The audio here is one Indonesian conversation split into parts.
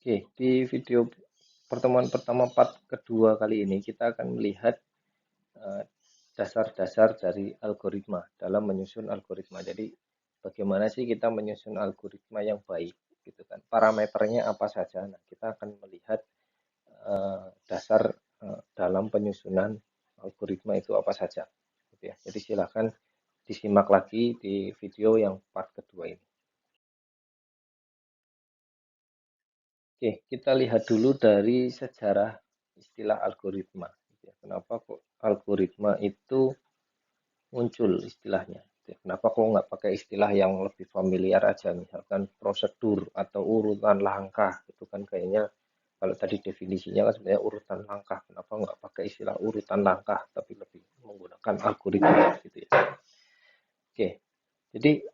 Oke, di video pertemuan pertama part kedua kali ini kita akan melihat eh, dasar-dasar dari algoritma dalam menyusun algoritma. Jadi bagaimana sih kita menyusun algoritma yang baik gitu kan. Parameternya apa saja. Nah, kita akan melihat dasar dalam penyusunan algoritma itu apa saja gitu ya. Jadi silakan disimak lagi di video yang part kedua ini. Oke, kita lihat dulu dari sejarah istilah algoritma. Kenapa kok algoritma itu muncul istilahnya? Kenapa kok nggak pakai istilah yang lebih familiar aja, misalkan prosedur atau urutan langkah, itu kan kayaknya kalau tadi definisinya kan sebenarnya urutan langkah. Kenapa nggak pakai istilah urutan langkah, tapi lebih menggunakan algoritma gitu ya? Oke, jadi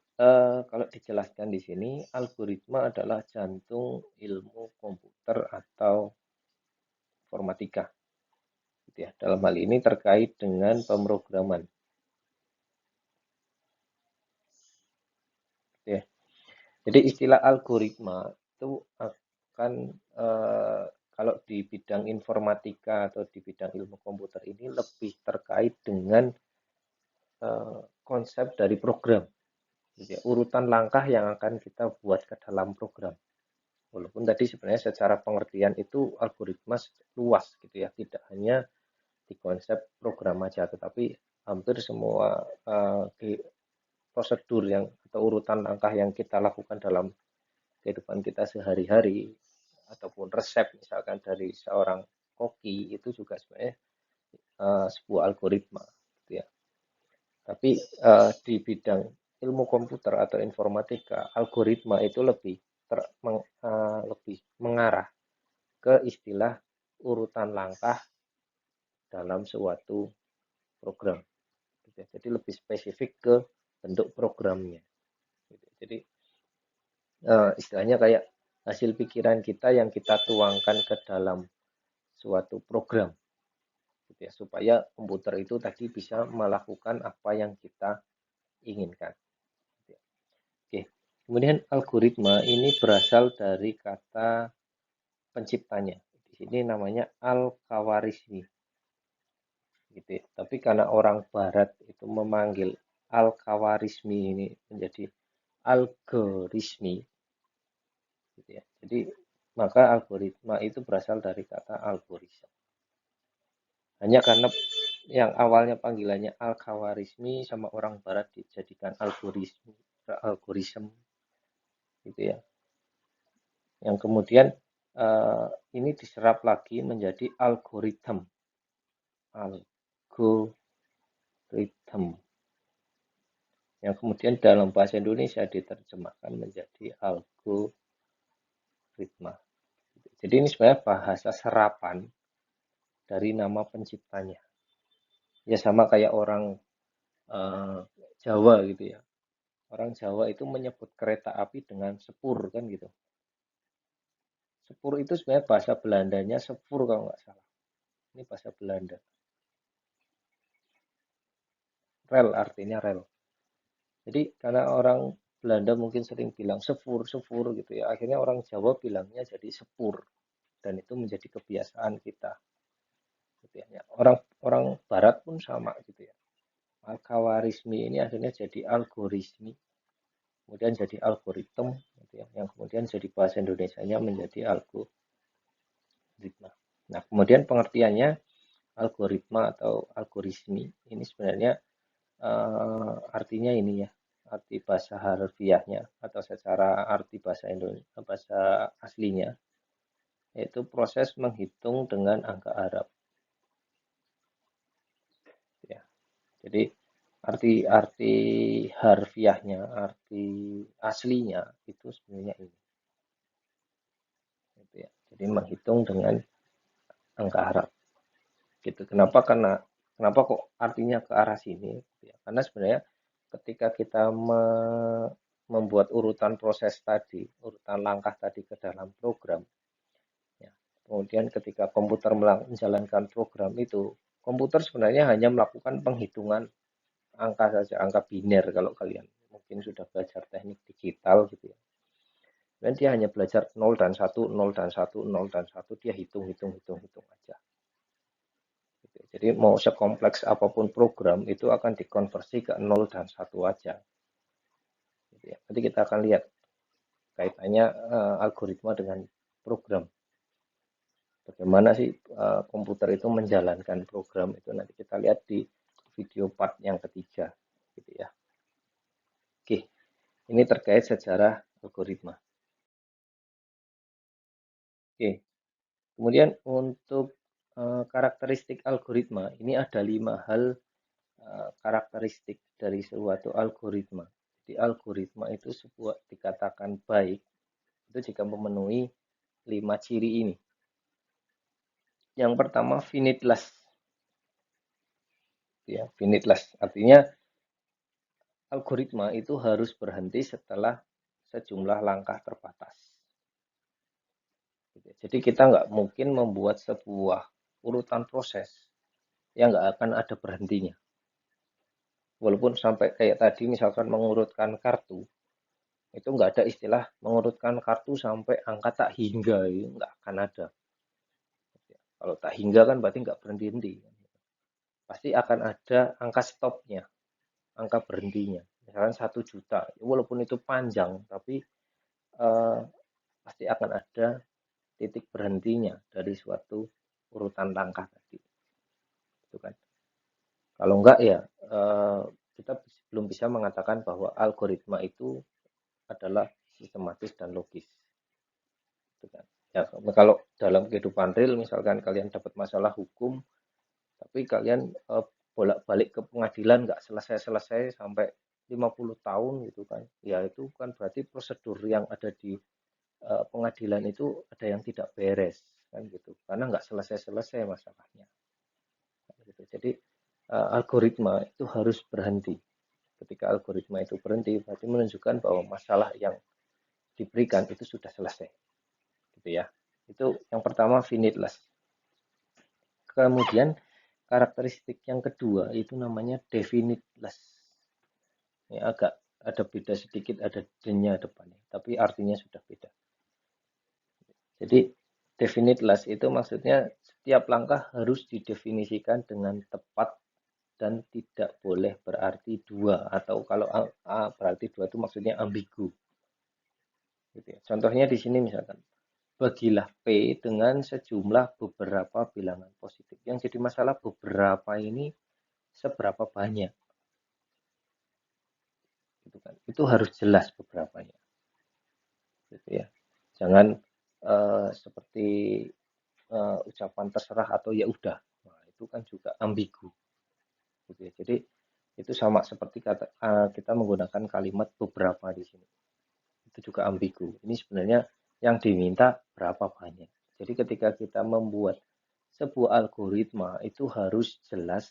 kalau dijelaskan di sini, algoritma adalah jantung ilmu komputer atau informatika. Gitu ya. Dalam hal ini terkait dengan pemrograman. Gitu ya. Jadi istilah algoritma itu akan kalau di bidang informatika atau di bidang ilmu komputer ini lebih terkait dengan konsep dari program. Gitu ya. Urutan langkah yang akan kita buat ke dalam program. Walaupun tadi sebenarnya secara pengertian itu algoritma luas gitu ya, tidak hanya di konsep program aja, tetapi hampir semua prosedur yang atau urutan langkah yang kita lakukan dalam kehidupan kita sehari-hari ataupun resep misalkan dari seorang koki itu juga sebenarnya sebuah algoritma gitu ya. Tapi di bidang ilmu komputer atau informatika, algoritma itu lebih mengarah ke istilah urutan langkah dalam suatu program. Gitu ya. Jadi lebih spesifik ke bentuk programnya. Gitu. Jadi istilahnya kayak hasil pikiran kita yang kita tuangkan ke dalam suatu program gitu ya, supaya komputer itu tadi bisa melakukan apa yang kita inginkan gitu ya. Oke, kemudian algoritma ini berasal dari kata penciptanya, di sini namanya Al-Khawarizmi gitu ya. Tapi karena orang barat itu memanggil Al-Khawarizmi ini menjadi algoritmi gitu ya. Jadi maka algoritma itu berasal dari kata algoritma. Hanya karena yang awalnya panggilannya Al-Khawarizmi sama orang barat dijadikan algoritm gitu ya. Yang kemudian ini diserap lagi menjadi algoritm. Algoritm. Yang kemudian dalam bahasa Indonesia diterjemahkan menjadi algoritma. Jadi ini sebenarnya bahasa serapan dari nama penciptanya. Ya sama kayak orang uh, Jawa gitu ya. Orang Jawa itu menyebut kereta api dengan sepur kan gitu. Sepur itu sebenarnya bahasa Belandanya sepur kalau nggak salah. Ini bahasa Belanda. Rel artinya rel. Jadi karena orang Belanda mungkin sering bilang sepur, sepur gitu ya. Akhirnya orang Jawa bilangnya jadi sepur. Dan itu menjadi kebiasaan kita. Gitu ya. Orang orang Barat pun sama gitu ya. Al-Khawarizmi ini akhirnya jadi algoritmi, kemudian jadi algoritm, gitu ya. Yang kemudian jadi bahasa Indonesianya menjadi algoritma. Nah, kemudian pengertiannya algoritma atau algoritmi ini sebenarnya artinya ini ya, arti bahasa harfiahnya atau secara arti bahasa Indonesia, bahasa aslinya, yaitu proses menghitung dengan angka Arab. Ya. Jadi arti-arti harfiahnya, arti aslinya itu sebenarnya ini. Gitu ya. Jadi menghitung dengan angka Arab. Gitu. Kenapa kok artinya ke arah sini? Gitu ya. Karena sebenarnya ketika kita membuat urutan proses tadi, urutan langkah tadi ke dalam program, ya. Kemudian ketika komputer menjalankan program itu, komputer sebenarnya hanya melakukan penghitungan angka saja, angka biner kalau kalian mungkin sudah belajar teknik digital gitu ya. Dan dia hanya belajar 0 dan 1, 0 dan 1, 0 dan 1, dia hitung aja. Jadi mau sekompleks apapun program itu akan dikonversi ke 0 dan 1 aja. Nanti kita akan lihat kaitannya algoritma dengan program. Bagaimana sih komputer itu menjalankan program itu, nanti kita lihat di video part yang ketiga, gitu ya. Oke, ini terkait sejarah algoritma. Oke, kemudian untuk karakteristik algoritma, ini ada 5 hal karakteristik dari suatu algoritma. Jadi algoritma itu sebuah dikatakan baik itu jika memenuhi 5 ciri ini. Yang pertama finitless. Ya, finitless artinya algoritma itu harus berhenti setelah sejumlah langkah terbatas. Jadi kita nggak mungkin membuat sebuah urutan proses yang nggak akan ada berhentinya. Walaupun sampai kayak tadi misalkan mengurutkan kartu, itu nggak ada istilah mengurutkan kartu sampai angka tak hingga, itu nggak akan ada. Kalau tak hingga kan berarti nggak berhenti-henti. Pasti akan ada angka stopnya, angka berhentinya. Misalkan 1 juta, walaupun itu panjang, tapi pasti akan ada titik berhentinya dari suatu urutan langkah tadi. Itu kan. Kalau enggak ya kita belum bisa mengatakan bahwa algoritma itu adalah sistematis dan logis. Itu kan. Ya, kalau dalam kehidupan real misalkan kalian dapat masalah hukum, tapi kalian bolak-balik ke pengadilan nggak selesai-selesai sampai 50 tahun gitu kan. Ya itu kan berarti prosedur yang ada di pengadilan itu ada yang tidak beres kan gitu. Karena nggak selesai-selesai masalahnya. Gitu. Jadi algoritma itu harus berhenti. Ketika algoritma itu berhenti, berarti menunjukkan bahwa masalah yang diberikan itu sudah selesai. Gitu ya. Itu yang pertama finitless. Kemudian karakteristik yang kedua itu namanya definiteless. Ini agak ada beda sedikit, ada D-nya depannya, tapi artinya sudah beda. Jadi definiteless itu maksudnya setiap langkah harus didefinisikan dengan tepat dan tidak boleh berarti dua, atau kalau A berarti dua itu maksudnya ambigu. Gitu ya. Contohnya di sini misalkan, bagilah P dengan sejumlah beberapa bilangan positif. Yang jadi masalah beberapa ini seberapa banyak. Gitu kan. Itu harus jelas beberapanya. Gitu ya. Jangan seperti ucapan terserah atau ya udah. Nah, itu kan juga ambigu. Gitu ya. Jadi itu sama seperti kata kita menggunakan kalimat beberapa di sini. Itu juga ambigu. Ini sebenarnya yang diminta berapa banyak. Jadi ketika kita membuat sebuah algoritma itu harus jelas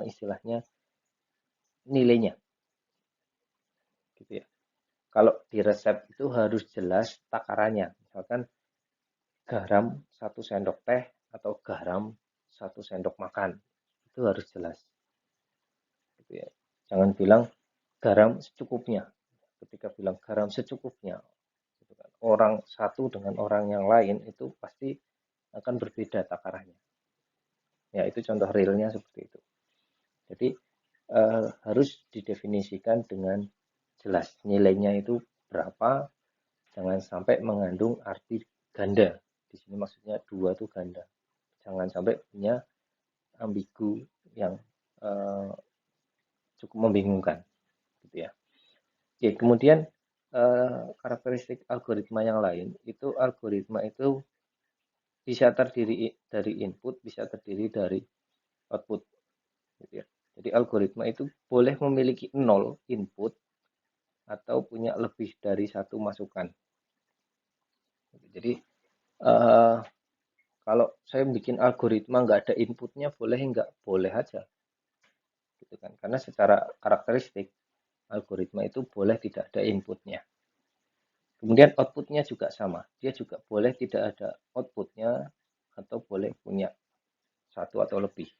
istilahnya nilainya. Gitu ya. Kalau di resep itu harus jelas takarannya. Misalkan garam 1 sendok teh atau garam 1 sendok makan. Itu harus jelas. Gitu ya. Jangan bilang garam secukupnya. Ketika bilang garam secukupnya, gitu kan, orang satu dengan orang yang lain itu pasti akan berbeda takarannya. Ya, itu contoh realnya seperti itu. Jadi harus didefinisikan dengan jelas nilainya itu berapa, jangan sampai mengandung arti ganda. Di sini maksudnya dua itu ganda. Jangan sampai punya ambigu yang cukup membingungkan, gitu ya. Oke, kemudian karakteristik algoritma yang lain itu algoritma itu bisa terdiri dari input, bisa terdiri dari output, gitu ya. Jadi algoritma itu boleh memiliki 0 input atau punya lebih dari 1 masukan. Jadi kalau saya bikin algoritma nggak ada inputnya boleh nggak? Boleh aja, gitu kan? Karena secara karakteristik algoritma itu boleh tidak ada inputnya. Kemudian outputnya juga sama, dia juga boleh tidak ada outputnya atau boleh punya 1 atau lebih,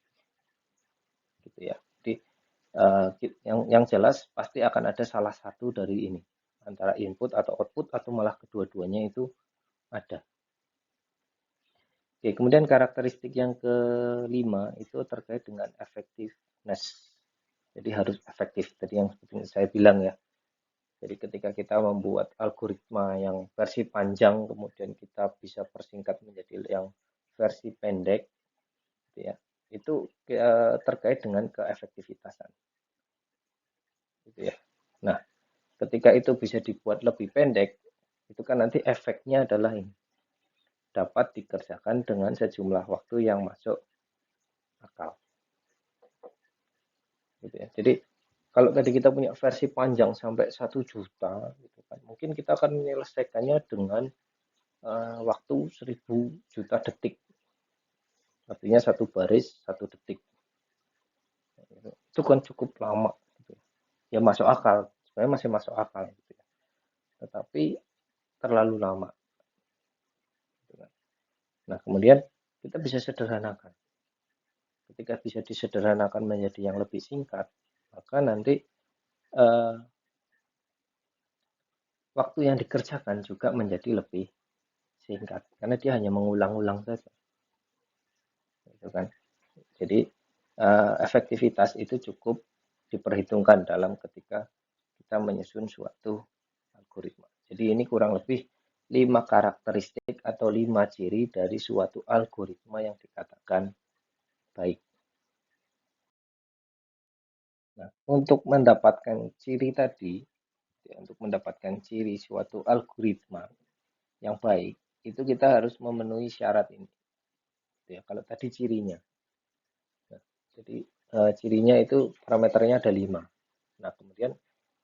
gitu ya. Jadi yang jelas pasti akan ada salah satu dari ini, antara input atau output atau malah kedua-duanya itu ada. Oke, kemudian karakteristik yang kelima itu terkait dengan effectiveness. Jadi harus efektif. Tadi yang seperti saya bilang ya. Jadi ketika kita membuat algoritma yang versi panjang, kemudian kita bisa persingkat menjadi yang versi pendek, gitu ya, itu terkait dengan keefektivitasan. Gitu ya. Nah, ketika itu bisa dibuat lebih pendek, itu kan nanti efeknya adalah ini. Dapat dikerjakan dengan sejumlah waktu yang masuk akal. Gitu ya. Jadi kalau tadi kita punya versi panjang sampai 1 juta, gitu kan, mungkin kita akan menyelesaikannya dengan waktu 1000 juta detik. Artinya 1 baris 1 detik. Itu kan cukup lama. Gitu. Ya masuk akal, sebenarnya masih masuk akal. Gitu ya. Tetapi terlalu lama. Gitu kan. Nah kemudian kita bisa sederhanakan. Ketika bisa disederhanakan menjadi yang lebih singkat, maka nanti waktu yang dikerjakan juga menjadi lebih singkat karena dia hanya mengulang-ulang saja, gitu kan. Jadi efektivitas itu cukup diperhitungkan dalam ketika kita menyusun suatu algoritma. Jadi ini kurang lebih 5 karakteristik atau 5 ciri dari suatu algoritma yang dikatakan baik. Nah, untuk mendapatkan ciri tadi, untuk mendapatkan ciri suatu algoritma yang baik, itu kita harus memenuhi syarat ini. Ya, kalau tadi cirinya. Nah, jadi cirinya itu parameternya ada 5. Nah, kemudian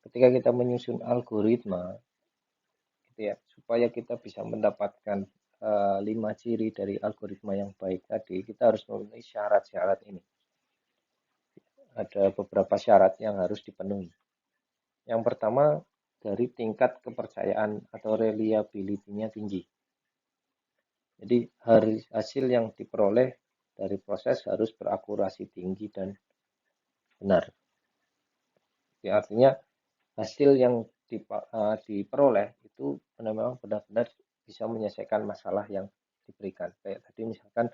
ketika kita menyusun algoritma, gitu ya, supaya kita bisa mendapatkan 5 ciri dari algoritma yang baik tadi, kita harus memenuhi syarat-syarat ini. Ada beberapa syarat yang harus dipenuhi. Yang pertama, dari tingkat kepercayaan atau reliability-nya tinggi. Jadi hasil yang diperoleh dari proses harus berakurasi tinggi dan benar. Ya, artinya hasil yang diperoleh itu memang benar-benar bisa menyelesaikan masalah yang diberikan. Kayak tadi misalkan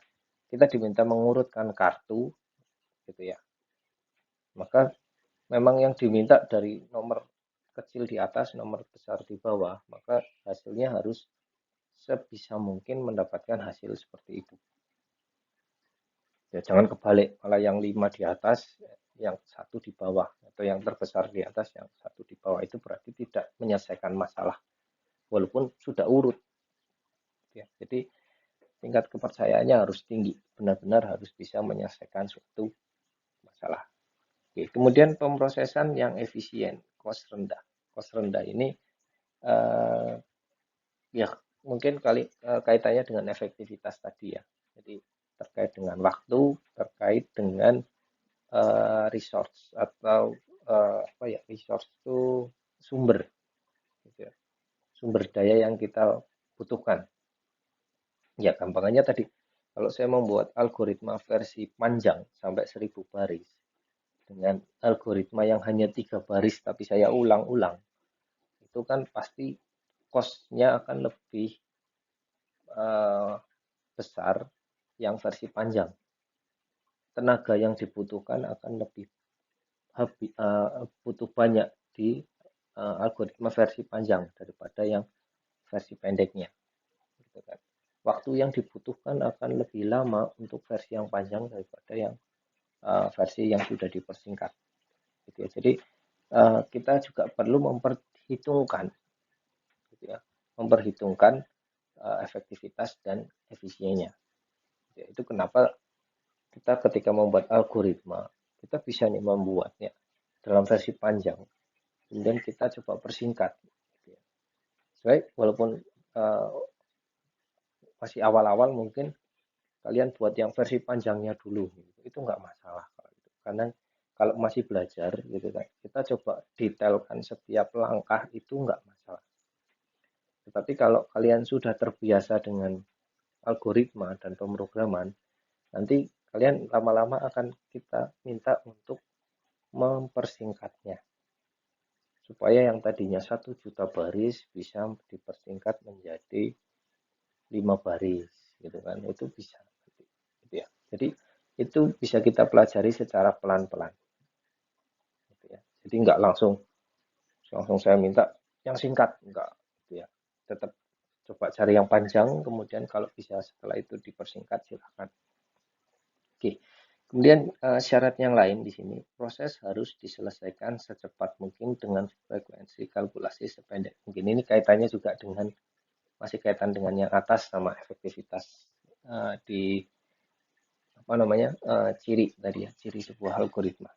kita diminta mengurutkan kartu, gitu ya. Maka memang yang diminta dari nomor kecil di atas, nomor besar di bawah, maka hasilnya harus sebisa mungkin mendapatkan hasil seperti itu. Ya, jangan kebalik, malah yang 5 di atas, yang 1 di bawah, atau yang terbesar di atas, yang 1 di bawah, itu berarti tidak menyelesaikan masalah, walaupun sudah urut. Ya, jadi tingkat kepercayaannya harus tinggi, benar-benar harus bisa menyelesaikan suatu masalah. Oke, kemudian pemrosesan yang efisien, cost rendah. Cost rendah ini ya mungkin kaitannya dengan efektivitas tadi ya. Jadi terkait dengan waktu, terkait dengan resource atau apa ya, resource itu sumber, gitu ya. Sumber daya yang kita butuhkan. Ya gampangannya tadi, kalau saya membuat algoritma versi panjang sampai 1000 baris dengan algoritma yang hanya 3 baris tapi saya ulang-ulang, itu kan pasti cost-nya akan lebih besar yang versi panjang. Tenaga yang dibutuhkan akan lebih butuh banyak di algoritma versi panjang daripada yang versi pendeknya. Gitu kan. Waktu yang dibutuhkan akan lebih lama untuk versi yang panjang daripada yang versi yang sudah dipersingkat. Gitu ya. Jadi kita juga perlu memperhitungkan, gitu ya, memperhitungkan efektivitas dan efisiennya. Itu kenapa kita ketika membuat algoritma, kita bisa nih membuatnya dalam versi panjang, kemudian kita coba persingkat. Baik, walaupun masih awal-awal mungkin kalian buat yang versi panjangnya dulu, itu nggak masalah. Karena kalau masih belajar, gitu kan, kita coba detailkan setiap langkah itu nggak masalah. Tetapi kalau kalian sudah terbiasa dengan algoritma dan pemrograman, nanti kalian lama-lama akan kita minta untuk mempersingkatnya supaya yang tadinya 1 juta baris bisa dipersingkat menjadi 5 baris gitu kan, itu bisa gitu ya. Jadi itu bisa kita pelajari secara pelan-pelan gitu ya. Jadi nggak langsung saya minta yang singkat, enggak gitu ya. Tetap coba cari yang panjang, kemudian kalau bisa setelah itu dipersingkat silakan. Oke. Kemudian syarat yang lain di sini, proses harus diselesaikan secepat mungkin dengan frekuensi kalkulasi sependek mungkin. Ini kaitannya juga dengan masih kaitan dengan yang atas sama efektivitas di apa namanya ciri tadi ya, ciri sebuah algoritma.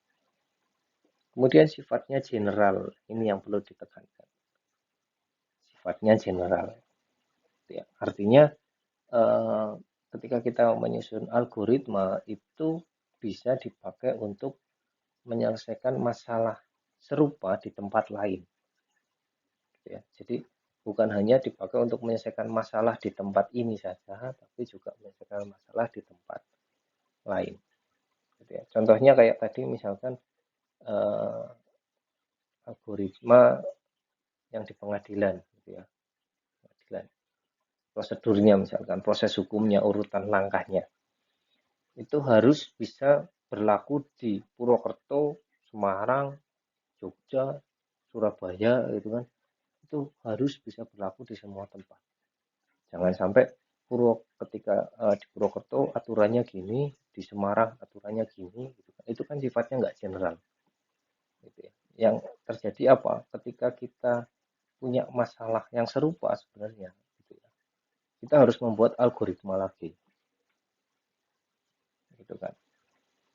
Kemudian sifatnya general, ini yang perlu ditekankan. Sifatnya general. Ya, artinya ketika kita menyusun algoritma itu bisa dipakai untuk menyelesaikan masalah serupa di tempat lain. Ya, jadi bukan hanya dipakai untuk menyelesaikan masalah di tempat ini saja, tapi juga menyelesaikan masalah di tempat lain. Gitu ya. Contohnya kayak tadi misalkan algoritma yang di pengadilan, gitu ya. Pengadilan. Prosedurnya misalkan, proses hukumnya, urutan langkahnya. Itu harus bisa berlaku di Purwokerto, Semarang, Jogja, Surabaya gitu kan. Itu harus bisa berlaku di semua tempat. Jangan sampai ketika di Purwokerto aturannya gini, di Semarang aturannya gini gitu kan. Itu kan sifatnya nggak general. Gitu ya. Yang terjadi apa? Ketika kita punya masalah yang serupa sebenarnya gitu ya. Kita harus membuat algoritma lagi. Gitu kan.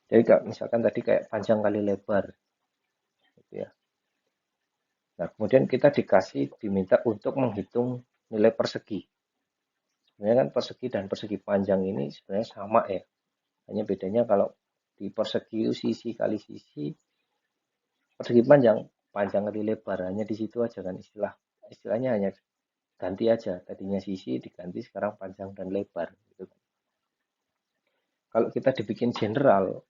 Jadi misalkan tadi kayak panjang kali lebar gitu ya. Nah, kemudian kita diminta untuk menghitung nilai persegi. Sebenarnya kan persegi dan persegi panjang ini sebenarnya sama ya. Hanya bedanya kalau di persegi itu sisi kali sisi, persegi panjang, panjang kali lebar. Hanya di situ aja kan istilahnya hanya ganti aja. Tadinya sisi diganti sekarang panjang dan lebar. Gitu. Kalau kita dibikin general,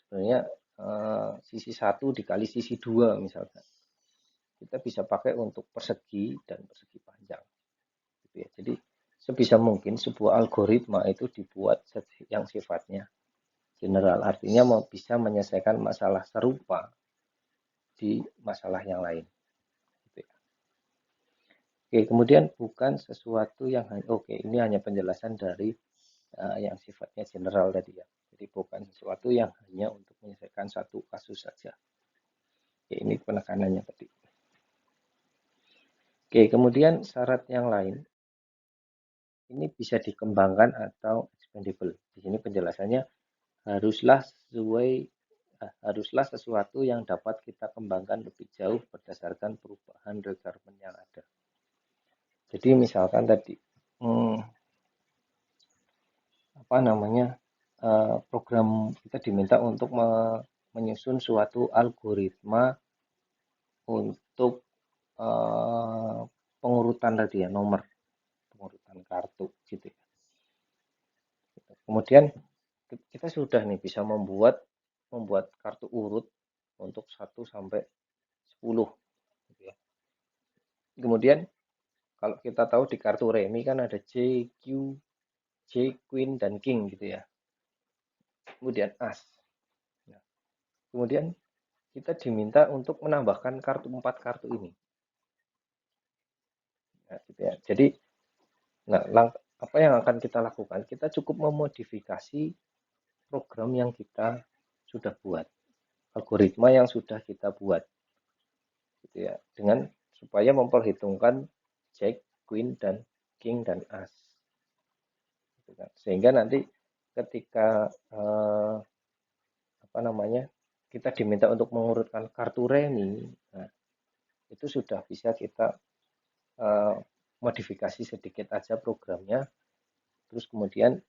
sebenarnya sisi 1 dikali sisi 2 misalkan. Kita bisa pakai untuk persegi dan persegi panjang. Gitu ya. Jadi sebisa mungkin sebuah algoritma itu dibuat yang sifatnya general, artinya mau bisa menyelesaikan masalah serupa di masalah yang lain. Gitu ya. Oke, kemudian bukan sesuatu yang oke, ini hanya penjelasan dari yang sifatnya general tadi ya. Jadi bukan sesuatu yang hanya untuk menyelesaikan satu kasus saja. Oke, ini penekanannya tadi. Oke, kemudian syarat yang lain ini bisa dikembangkan atau expandable. Di sini penjelasannya haruslah sesuatu yang dapat kita kembangkan lebih jauh berdasarkan perubahan requirement yang ada. Jadi misalkan tadi program kita diminta untuk menyusun suatu algoritma untuk pengurutan tadi ya, nomor pengurutan kartu gitu ya. Kemudian kita sudah nih bisa membuat kartu urut untuk 1 sampai 10 gitu ya. Kemudian kalau kita tahu di kartu remi kan ada J, Q, J, Queen dan King gitu ya. Kemudian As. Nah, kemudian kita diminta untuk menambahkan 4 kartu ini. Nah, gitu ya. Jadi apa yang akan kita lakukan? Kita cukup memodifikasi program yang kita sudah buat, algoritma yang sudah kita buat, gitu ya, dengan supaya memperhitungkan Jack, Queen, dan King dan As, gitu kan. Sehingga nanti ketika kita diminta untuk mengurutkan kartu remi, nah, itu sudah bisa kita modifikasi sedikit aja programnya, terus kemudian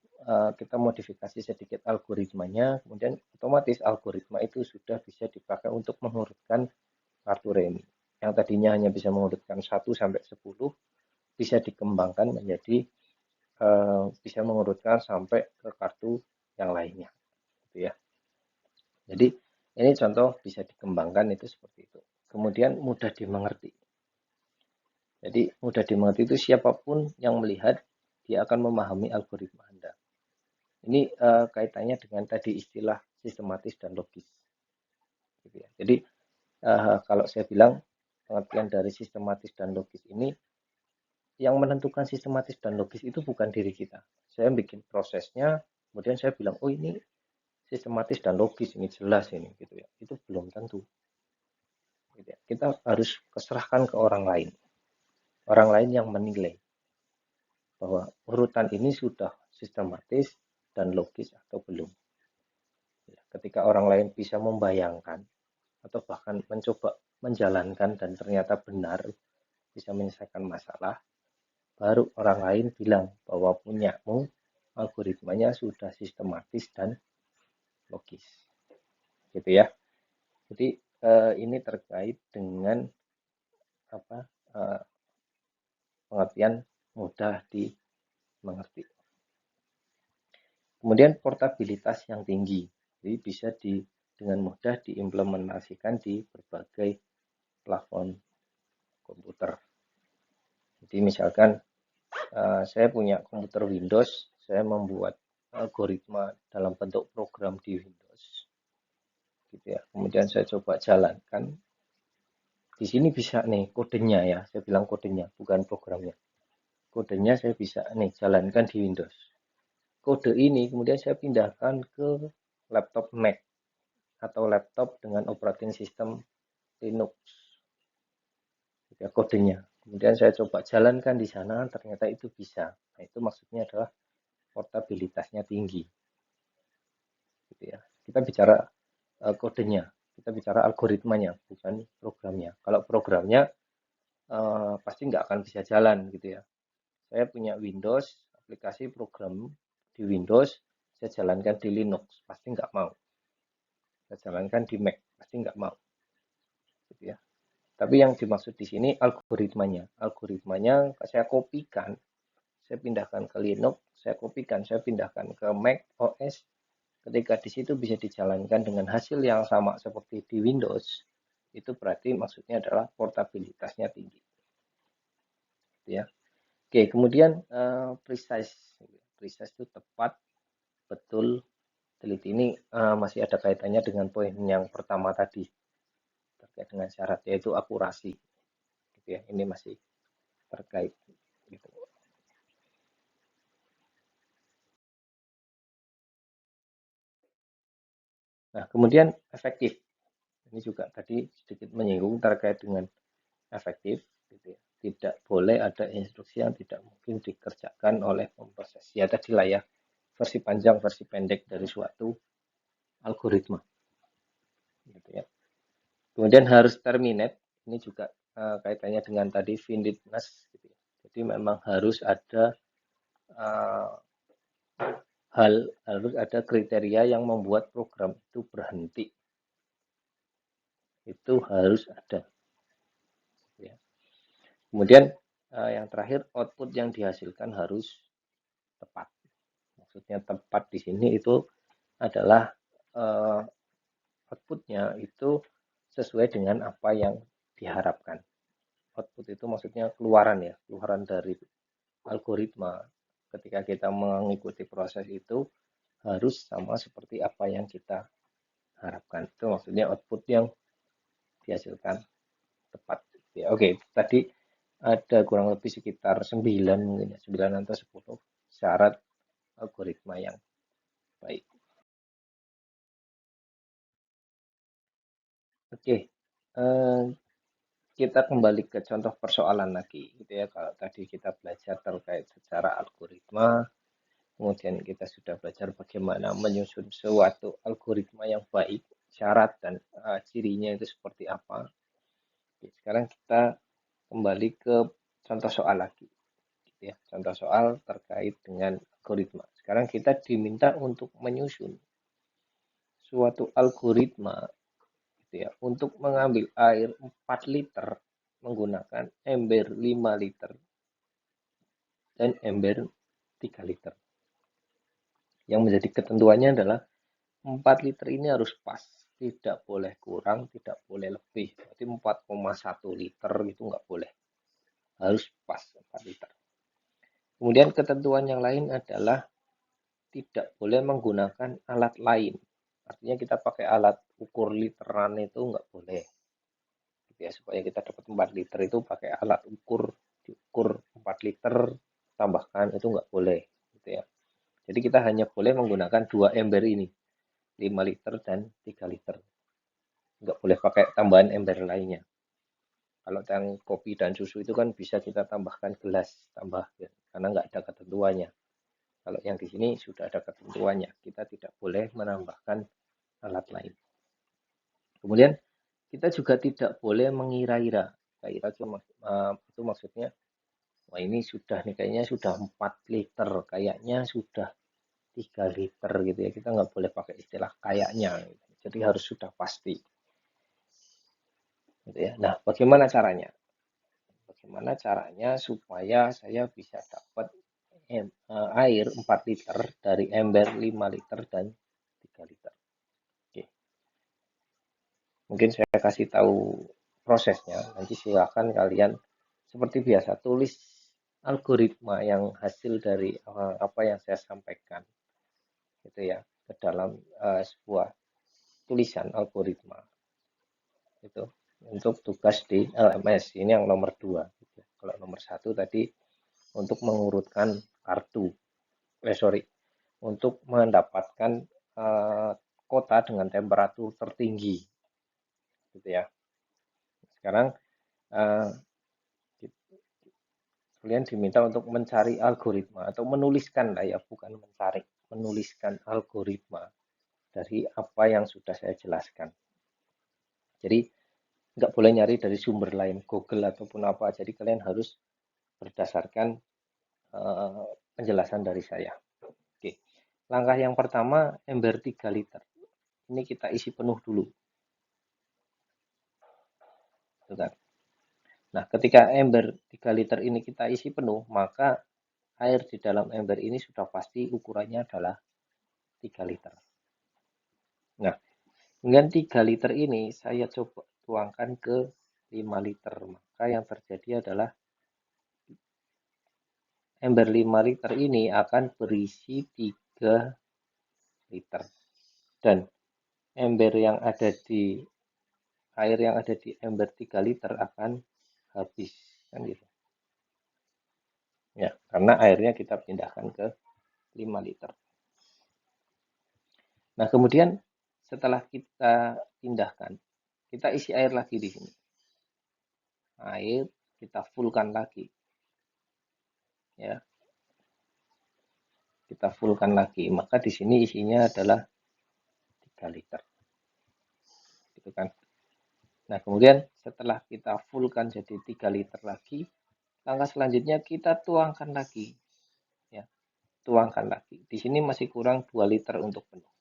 kita modifikasi sedikit algoritmanya, kemudian otomatis algoritma itu sudah bisa dipakai untuk mengurutkan kartu remi. Yang tadinya hanya bisa mengurutkan 1 sampai 10, bisa dikembangkan menjadi bisa mengurutkan sampai ke kartu yang lainnya. Gitu ya. Jadi ini contoh bisa dikembangkan itu seperti itu. kemudian mudah dimengerti. Jadi mudah dimengerti itu siapapun yang melihat, dia akan memahami algoritma Anda. Ini kaitannya dengan tadi istilah sistematis dan logis. Gitu ya. Jadi kalau saya bilang pengertian dari sistematis dan logis ini, yang menentukan sistematis dan logis itu bukan diri kita. Saya bikin prosesnya, kemudian saya bilang, oh ini sistematis dan logis, ini jelas ini, gitu ya. Itu belum tentu. Gitu ya. Kita harus keserahkan ke orang lain yang menilai bahwa urutan ini sudah sistematis dan logis atau belum. Ketika orang lain bisa membayangkan atau bahkan mencoba menjalankan dan ternyata benar bisa menyelesaikan masalah, baru orang lain bilang bahwa punyamu algoritmanya sudah sistematis dan logis. Gitu ya. Jadi ini terkait dengan pengertian mudah dimengerti. Kemudian portabilitas yang tinggi, jadi bisa dengan mudah diimplementasikan di berbagai plafon komputer. Jadi misalkan saya punya komputer Windows, saya membuat algoritma dalam bentuk program di Windows, gitu ya. Kemudian saya coba jalankan. Di sini bisa nih kodenya ya, saya bilang kodenya, bukan programnya. Kodenya saya bisa nih jalankan di Windows. Kode ini kemudian saya pindahkan ke laptop Mac atau laptop dengan operating system Linux. Ya, kodenya. Kemudian saya coba jalankan di sana, ternyata itu bisa. Nah, itu maksudnya adalah portabilitasnya tinggi. Gitu ya. Kita bicara kodenya, kita bicara algoritmanya, bukan programnya. Kalau programnya pasti nggak akan bisa jalan gitu ya. Saya punya Windows, aplikasi program di Windows, saya jalankan di Linux, pasti nggak mau. Saya jalankan di Mac, pasti nggak mau. Gitu ya. Tapi yang dimaksud di sini algoritmanya. Algoritmanya saya kopikan, saya pindahkan ke Linux, saya kopikan, saya pindahkan ke Mac OS. Ketika di situ bisa dijalankan dengan hasil yang sama seperti di Windows, itu berarti maksudnya adalah portabilitasnya tinggi. Ya. Oke, kemudian precise. Precise itu tepat, betul, teliti. Ini masih ada kaitannya dengan poin yang pertama tadi terkait dengan syarat, yaitu akurasi. Gitu ya. Ini masih terkait. Gitu. Nah, kemudian efektif. Ini juga tadi sedikit menyinggung terkait dengan efektif. Gitu ya. Tidak boleh ada instruksi yang tidak mungkin dikerjakan oleh pemproses. Ya tadilah ya, versi panjang, versi pendek dari suatu algoritma. Gitu ya. Kemudian harus terminate. Ini juga kaitannya dengan tadi finiteness. Gitu ya. Jadi memang harus ada harus ada kriteria yang membuat program itu berhenti. Itu harus ada. Ya. Kemudian yang terakhir, output yang dihasilkan harus tepat. Maksudnya tepat di sini itu adalah outputnya itu sesuai dengan apa yang diharapkan. Output itu maksudnya keluaran ya, keluaran dari algoritma. Ketika kita mengikuti proses itu harus sama seperti apa yang kita harapkan. Itu maksudnya output yang dihasilkan tepat. Ya, oke, tadi ada kurang lebih sekitar 9 mungkin ya, 9 atau 10 syarat algoritma yang baik. Oke, kita kembali ke contoh persoalan lagi gitu ya. Kalau tadi kita belajar terkait secara algoritma, kemudian kita sudah belajar bagaimana menyusun suatu algoritma yang baik, syarat dan cirinya itu seperti apa. Oke, sekarang kita kembali ke contoh soal lagi. Gitu ya. Contoh soal terkait dengan algoritma. Sekarang kita diminta untuk menyusun suatu algoritma gitu ya, untuk mengambil air 4 liter menggunakan ember 5 liter dan ember 3 liter. Yang menjadi ketentuannya adalah 4 liter ini harus pas tidak boleh kurang, tidak boleh lebih. Berarti 4,1 liter itu nggak boleh. Harus pas 4 liter. Kemudian ketentuan yang lain adalah tidak boleh menggunakan alat lain. Artinya kita pakai alat ukur literan itu nggak boleh. Ya, supaya kita dapat 4 liter itu pakai alat diukur 4 liter, tambahkan, itu nggak boleh. Gitu ya. Jadi kita hanya boleh menggunakan 2 ember ini, 5 liter dan 3 liter. Nggak boleh pakai tambahan ember lainnya. Kalau yang kopi dan susu itu kan bisa kita tambahkan gelas tambah, ya, karena nggak ada ketentuannya. Kalau yang di sini sudah ada ketentuannya, kita tidak boleh menambahkan alat lain. Kemudian kita juga tidak boleh mengira-ira. Kira itu maksudnya, wah ini sudah nih kayaknya sudah 4 liter, kayaknya sudah 3 liter gitu ya. Kita nggak boleh pakai istilah kayaknya. Jadi harus sudah pasti. Gitu ya. Nah, bagaimana caranya? Bagaimana caranya supaya saya bisa dapat air 4 liter dari ember 5 liter dan 3 liter. Oke. Mungkin saya kasih tahu prosesnya. Nanti silakan kalian seperti biasa tulis algoritma yang hasil dari apa yang saya sampaikan gitu ya ke dalam sebuah tulisan algoritma itu untuk tugas di LMS. Ini yang nomor 2 gitu. Kalau nomor 1 tadi untuk mengurutkan kartu untuk mendapatkan kota dengan temperatur tertinggi gitu ya. Sekarang kalian diminta untuk mencari algoritma atau menuliskan lah ya, bukan mencari, menuliskan algoritma dari apa yang sudah saya jelaskan. Jadi nggak boleh nyari dari sumber lain, Google ataupun apa. Jadi kalian harus berdasarkan penjelasan dari saya. Oke. Langkah yang pertama, ember 3 liter. Ini kita isi penuh dulu. Nah, ketika ember 3 liter ini kita isi penuh, maka air di dalam ember ini sudah pasti ukurannya adalah 3 liter. Nah, dengan 3 liter ini saya coba tuangkan ke 5 liter. Maka yang terjadi adalah ember 5 liter ini akan berisi 3 liter. Dan ember yang ada di air yang ada di ember 3 liter akan habis. Kan gitu. Ya, karena airnya kita pindahkan ke 5 liter. Nah, kemudian setelah kita pindahkan, kita isi air lagi di sini. Air kita fullkan lagi. Ya. Kita fullkan lagi. Maka di sini isinya adalah 3 liter. Gitu kan. Nah, kemudian setelah kita fullkan jadi 3 liter lagi, langkah selanjutnya kita tuangkan lagi. Ya. Tuangkan lagi. Di sini masih kurang 2 liter untuk penuh.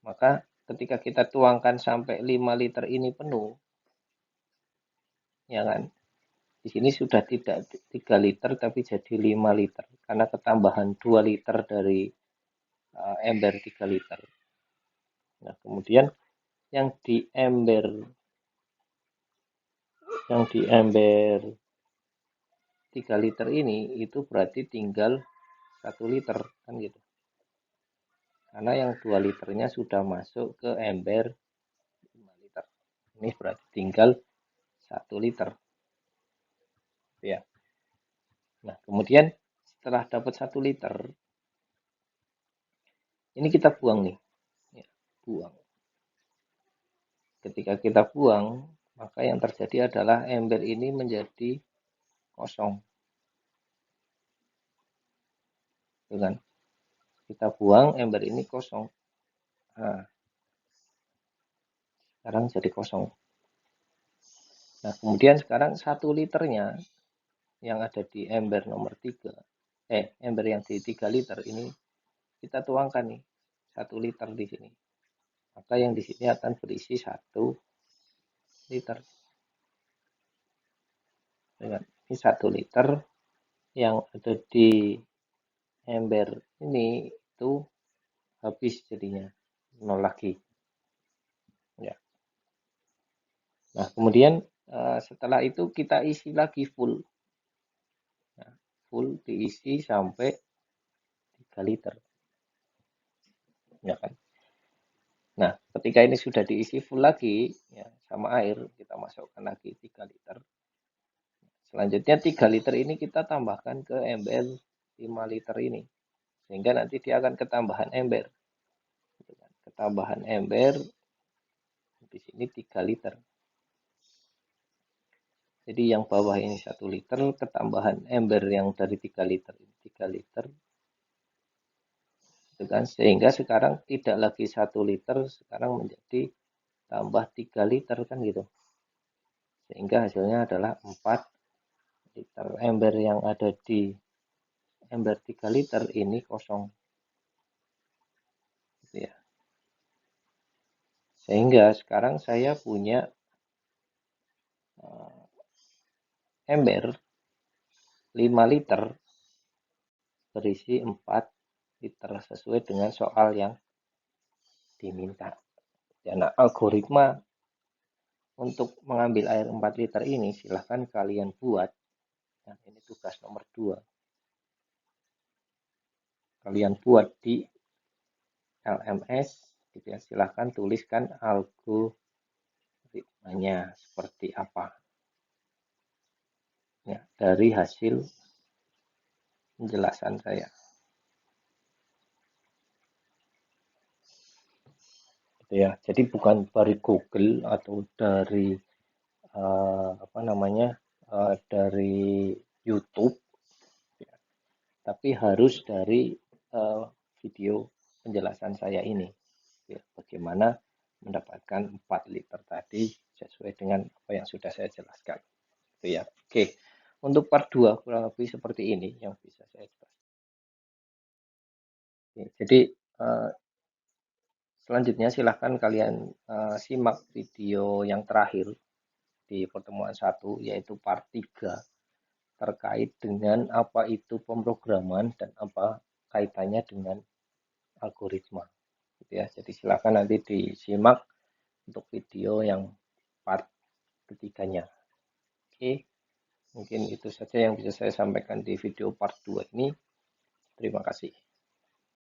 Maka ketika kita tuangkan sampai 5 liter ini penuh, ya kan? Di sini sudah tidak 3 liter tapi jadi 5 liter karena ketambahan 2 liter dari ember 3 liter. Nah, kemudian yang di ember 3 liter ini itu berarti tinggal 1 liter kan gitu. Karena yang 2 liternya sudah masuk ke ember 5 liter. Ini berarti tinggal 1 liter. Ya. Nah, kemudian setelah dapat 1 liter, ini kita buang nih. Ya, buang. Ketika kita buang, maka yang terjadi adalah ember ini menjadi kosong. Dengan kita buang, ember ini kosong. Nah, sekarang jadi kosong. Nah, kemudian sekarang 1 liternya yang ada di ember nomor 3, ember yang di 3 liter ini kita tuangkan nih 1 liter di sini. Maka yang di sini akan berisi 1 liter. Dengan ini 1 liter yang ada di ember ini itu habis jadinya 0 lagi. Nah, kemudian setelah itu kita isi lagi full. Nah, full diisi sampai 3 liter. Ya kan? Nah, ketika ini sudah diisi full lagi, ya, sama air, kita masukkan lagi 3 liter. Selanjutnya 3 liter ini kita tambahkan ke ember 5 liter ini. Sehingga nanti dia akan ketambahan ember. Ketambahan ember di sini 3 liter. Jadi yang bawah ini 1 liter, ketambahan ember yang dari 3 liter ini 3 liter. Sehingga sekarang tidak lagi 1 liter, sekarang menjadi tambah 3 liter kan gitu. Sehingga hasilnya adalah 4 liter. Ember yang ada di ember 3 liter ini kosong. Gitu ya. Sehingga sekarang saya punya ember 5 liter berisi 4 liter sesuai dengan soal yang diminta. Dan algoritma untuk mengambil air 4 liter ini silahkan kalian buat. Nah, ini tugas nomor 2. Kalian buat di LMS gitu ya. Silahkan tuliskan algoritmanya seperti apa. Ya, dari hasil penjelasan saya. Gitu ya. Jadi bukan dari Google atau dari dari YouTube, ya. Tapi harus dari video penjelasan saya ini. Ya, bagaimana mendapatkan 4 liter tadi sesuai dengan apa yang sudah saya jelaskan. Gitu ya. Oke. Untuk part 2 kurang lebih seperti ini yang bisa saya jelaskan. Oke, jadi selanjutnya silahkan kalian simak video yang terakhir di pertemuan 1 yaitu part 3 terkait dengan apa itu pemrograman dan apa kaitannya dengan algoritma. Gitu ya. Jadi silakan nanti disimak untuk video yang part ketiganya. Oke, mungkin itu saja yang bisa saya sampaikan di video part 2 ini. Terima kasih.